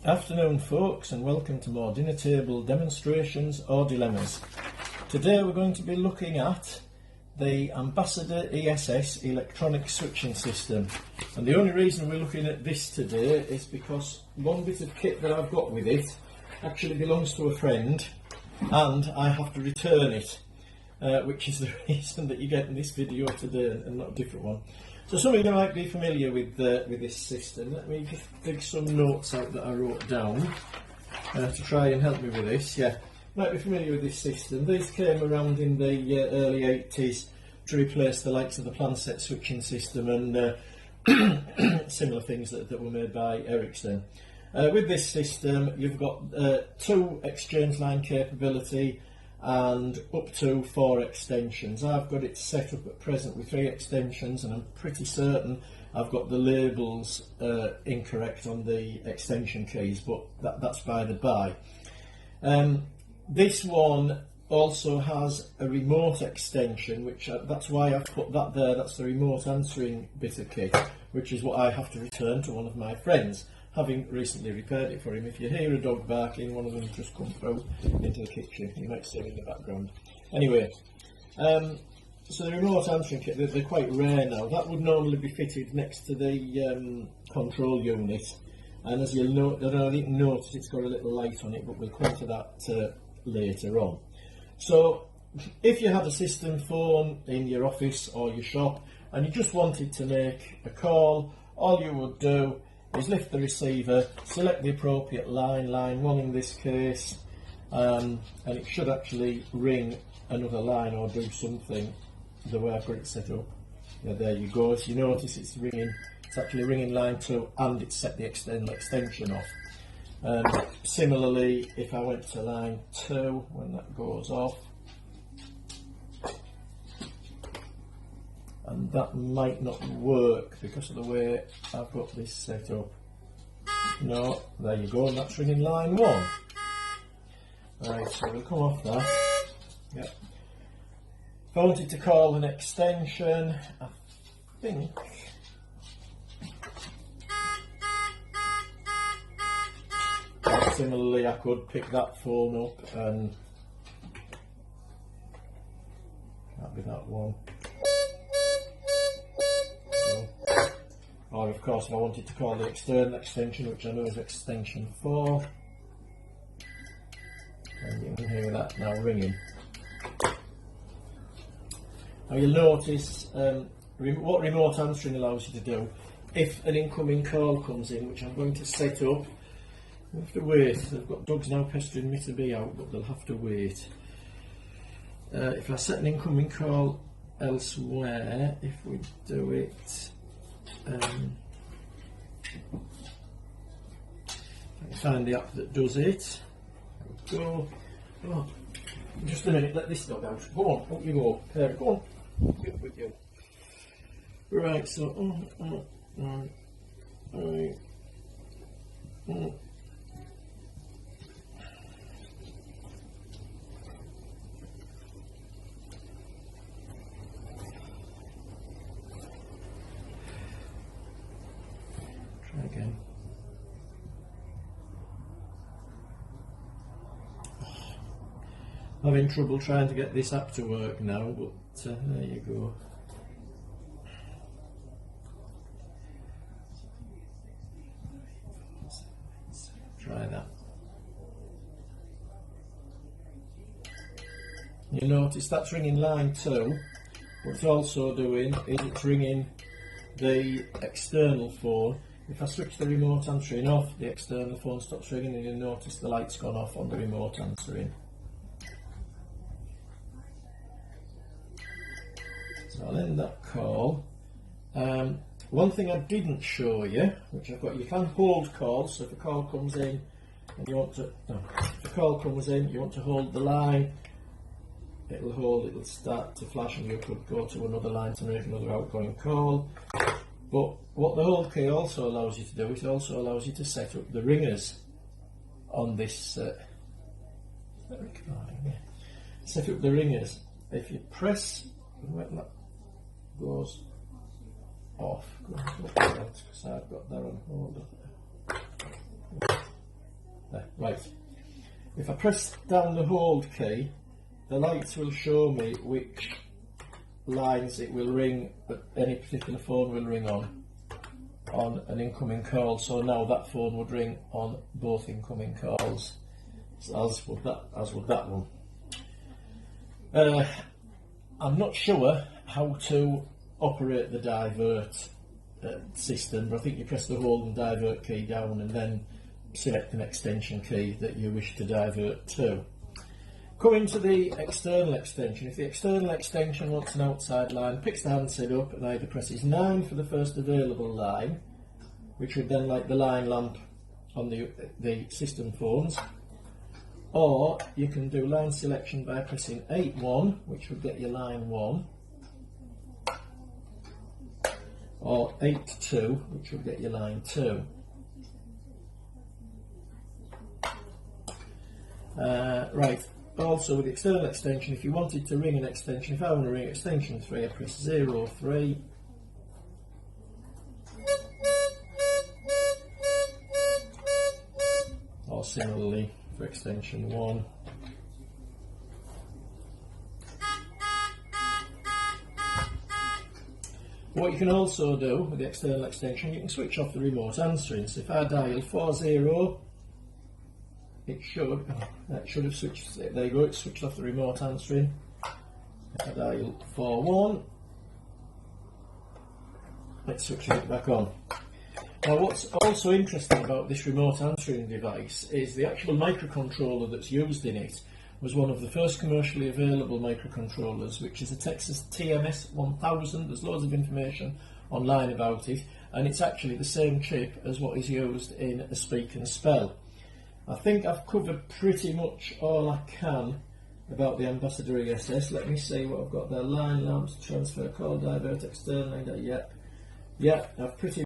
Afternoon folks, and welcome to more dinner table demonstrations or dilemmas. Today we're going to be looking at the Ambassador ESS electronic switching system, and the only reason we're looking at this today is because one bit of kit that I've got with it actually belongs to a friend and I have to return it, which is the reason that you're getting this video today and not a different one. So some of you might be familiar with this system. Let me just dig some notes out that I wrote down to try and help me with this. Yeah, might be familiar with this system. These came around in the early 80s to replace the likes of the Planset switching system and similar things that were made by Ericsson. With this system, you've got 2 exchange line capability and up to 4 extensions. I've got it set up at present with 3 extensions, and I'm pretty certain I've got the labels incorrect on the extension keys, but that's by the by. This one also has a remote extension, which that's why I've put that there. That's the remote answering bit of kit, which is what I have to return to one of my friends, having recently repaired it for him. If you hear a dog barking, one of them just come through into the kitchen. You might see him in the background. Anyway, so the remote answering kit, they're quite rare now. That would normally be fitted next to the control unit, and as you'll notice, it's got a little light on it, but we'll come to that later on. So if you had a system phone in your office or your shop and you just wanted to make a call, all you would do is lift the receiver, select the appropriate line 1 in this case, and it should actually ring another line or do something the way I've got it set up. Yeah, there you go. As you notice, it's actually ringing line 2 and it's set the extension off. Similarly, if I went to line 2, when that goes off, and that might not work because of the way I've got this set up. No, there you go, and that's ringing line 1. Right, so we'll come off that. Yep. If I wanted to call an extension, I think similarly I could pick that phone up and that'd be that one. Or of course, if I wanted to call the external extension, which I know is extension 4, and you can hear that now ringing. Now you'll notice what remote answering allows you to do. If an incoming call comes in, which I'm going to set up, we'll have to wait. They've got dogs now pestering me to be out, but they'll have to wait. If I set an incoming call elsewhere, if we do it, I can find the app that does it. There we go. Oh, just a minute, let this dog out. Go on, up you go. There, go on. Get with you. Right, so try again. Having trouble trying to get this app to work now, but there you go. Try that. You notice that's ringing line 2. What it's also doing is it's ringing the external phone. If I switch the remote answering off, the external phone stops ringing, and you'll notice the light's gone off on the remote answering. So I'll end that call. One thing I didn't show you, which I've got, you can hold calls. So if a call comes in and you want to, if a call comes in, you want to hold the line, it'll start to flash, and you could go to another line to make another outgoing call. But what the hold key also allows you to do, it also allows you to set up the ringers on this. Set up the ringers. If you press, when that goes off, because I've got that on hold. There, right. If I press down the hold key, the lights will show me which lines it will ring, any particular phone will ring on an incoming call. So now that phone would ring on both incoming calls, as would that one. I'm not sure how to operate the divert system, but I think you press the hold and divert key down and then select an extension key that you wish to divert to. Coming to the external extension, if the external extension wants an outside line, picks the handset up and either presses 9 for the first available line, which would then light the line lamp on the system phones, or you can do line selection by pressing 8-1, which would get you line 1, or 8-2, which would get you line 2. Right, also with the external extension, if you wanted to ring an extension, if I want to ring extension 3, I press 03, or similarly for extension 1. What you can also do with the external extension, you can switch off the remote answering. So if I dial 40, it should have switched. There you go, it switched off the remote answering. If I dial 41, it switches it back on. Now what's also interesting about this remote answering device is the actual microcontroller that's used in it was one of the first commercially available microcontrollers, which is a Texas TMS 1000. There's loads of information online about it, and it's actually the same chip as what is used in a Speak and Spell. I think I've covered pretty much all I can about the Ambassador ESS. Let me see what I've got there. Line lamps, transfer, call, divert, external, yeah, I've pretty